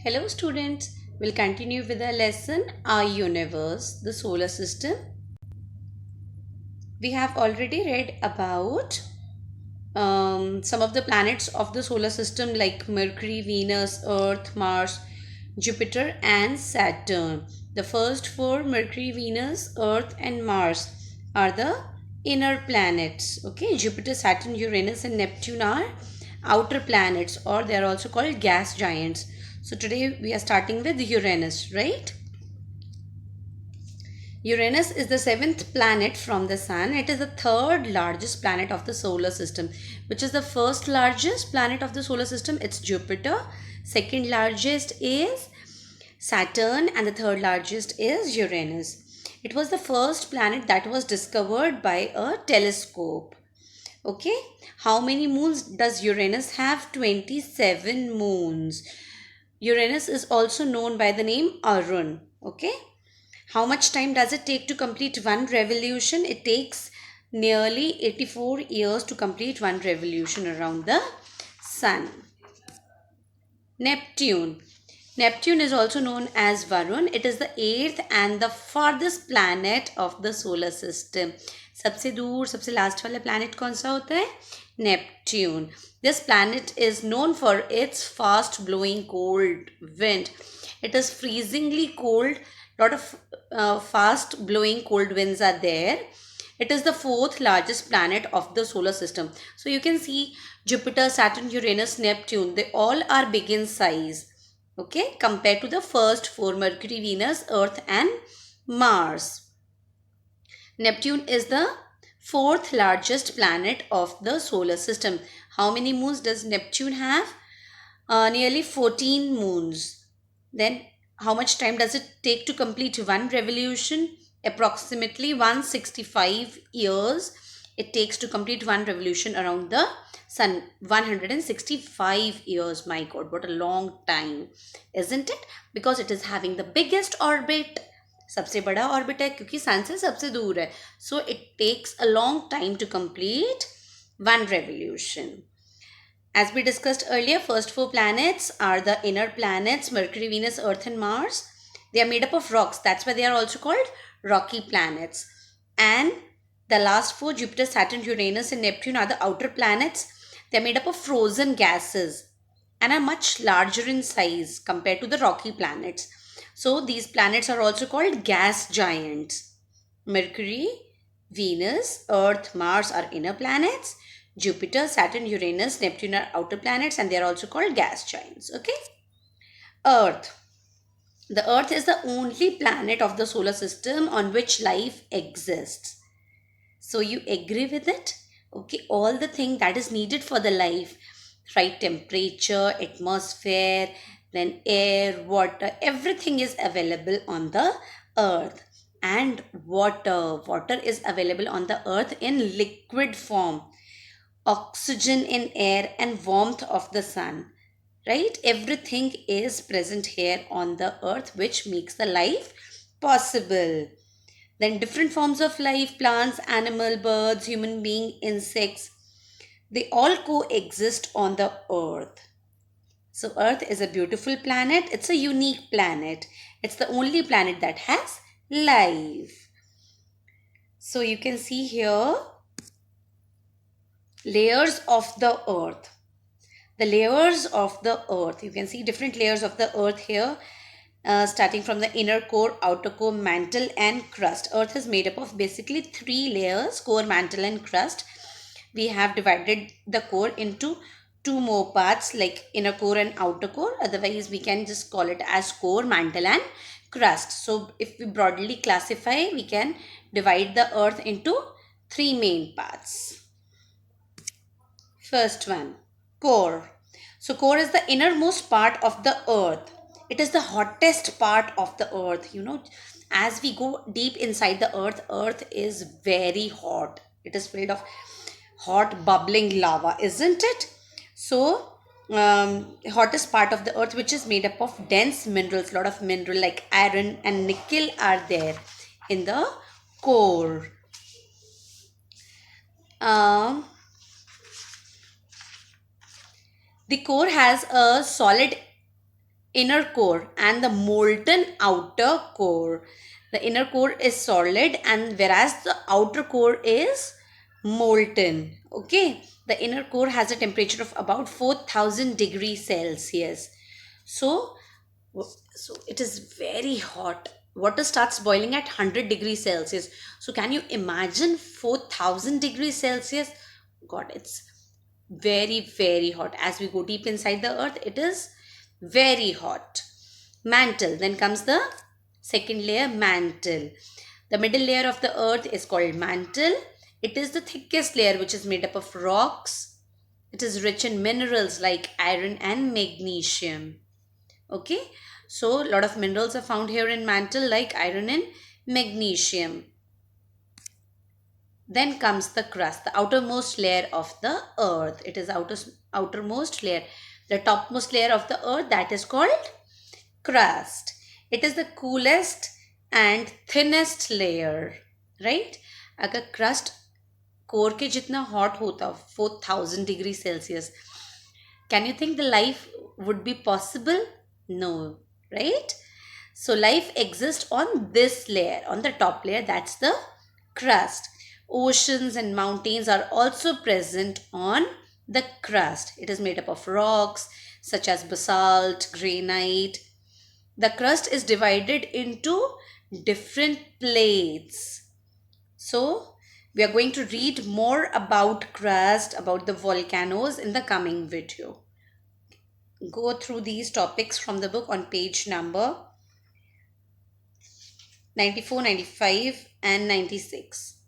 Hello students, we'll continue with our lesson Our Universe, the Solar System. We have already read about some of the planets of the solar system like Mercury, Venus, Earth, Mars, Jupiter and Saturn. The first four, Mercury, Venus, Earth and Mars, are the inner planets. Okay, Jupiter, Saturn, Uranus and Neptune are outer planets, or they are also called gas giants. So today we are starting with Uranus, right? Uranus is the seventh planet from the Sun. It is the third largest planet of the solar system. Which is the first largest planet of the solar system? It's Jupiter. Second largest is Saturn, and the third largest is Uranus. It was the first planet that was discovered by a telescope. Okay, how many moons does Uranus have? 27 moons. Uranus is also known by the name Arun. Okay, how much time does it take to complete one revolution? It takes nearly 84 years to complete one revolution around the sun. Neptune. Neptune is also known as Varun. It is the eighth and the farthest planet of the solar system. सबसे दूर सबसे last वाला planet कौन सा होता है? Neptune. This planet is known for its fast blowing cold wind. It is freezingly cold. Lot of fast blowing cold winds are there. It is the fourth largest planet of the solar system. So you can see Jupiter, Saturn, Uranus, Neptune, they all are big in size. Okay, compared to the first four, Mercury, Venus, Earth and Mars. Neptune is the fourth largest planet of the solar system. How many moons does Neptune have? Nearly 14 moons. Then how much time does it take to complete one revolution? Approximately 165 years it takes to complete one revolution around the sun. 165 years. My god, what a long time, isn't it? Because it is having the biggest orbit. सबसे बड़ा orbit है क्योंकि सन से सबसे दूर है. So it takes a long time to complete one revolution. As we discussed earlier, first four planets are the inner planets: Mercury, Venus, Earth and Mars. They are made up of rocks. That's why they are also called rocky planets. And the last four, Jupiter, Saturn, Uranus and Neptune, are the outer planets. They are made up of frozen gases and are much larger in size compared to the rocky planets. So these planets are also called gas giants. Mercury, Venus, Earth, Mars are inner planets. Jupiter, Saturn, Uranus, Neptune are outer planets, and they are also called gas giants. Okay. Earth. The Earth is the only planet of the solar system on which life exists. So you agree with it? Okay. All the thing that is needed for the life, right? Temperature, atmosphere, then air, water, everything is available on the Earth. And water is available on the Earth in liquid form. Oxygen in air and warmth of the sun, right? Everything is present here on the Earth, which makes the life possible. Then different forms of life: plants, animal, birds, human being, insects, they all coexist on the Earth. So Earth is a beautiful planet. It's a unique planet. It's the only planet that has life. So you can see here layers of the Earth. The layers of the Earth. You can see different layers of the Earth here. Starting from the inner core, outer core, mantle and crust. Earth is made up of basically three layers: core, mantle and crust. We have divided the core into two more parts like inner core and outer core. Otherwise we can just call it as core, mantle and crust. So if we broadly classify, we can divide the Earth into three main parts. First one, core. So core is the innermost part of the Earth. It is the hottest part of the Earth. As we go deep inside the Earth, Earth is very hot. It is filled of hot bubbling lava, isn't it? So hottest part of the Earth, which is made up of dense minerals. A lot of mineral like iron and nickel are there in the core. The core has a solid inner core and the molten outer core. The inner core is solid and whereas the outer core is molten. Okay, the inner core has a temperature of about 4000 degrees Celsius. So, so it is very hot. Water starts boiling at 100 degrees Celsius. So can you imagine 4000 degrees Celsius? God, it's very, very hot. As we go deep inside the earth, it is very hot. Mantle. Then comes the second layer, mantle. The middle layer of the earth is called mantle. It is the thickest layer which is made up of rocks. It is rich in minerals like iron and magnesium. Okay, so a lot of minerals are found here in mantle like iron and magnesium. Then comes the crust, the outermost layer of the earth. It is outermost layer. The topmost layer of the earth, that is called crust. It is the coolest and thinnest layer, right? अगर crust core के जितना hot होता 4000 degree Celsius, can you think the life would be possible? No, right? So life exists on this layer, on the top layer, that's the crust. Oceans and mountains are also present on the crust. It is made up of rocks such as basalt, granite. The crust is divided into different plates. So, we are going to read more about crust, about the volcanoes in the coming video. Go through these topics from the book on page number 94, 95, and 96.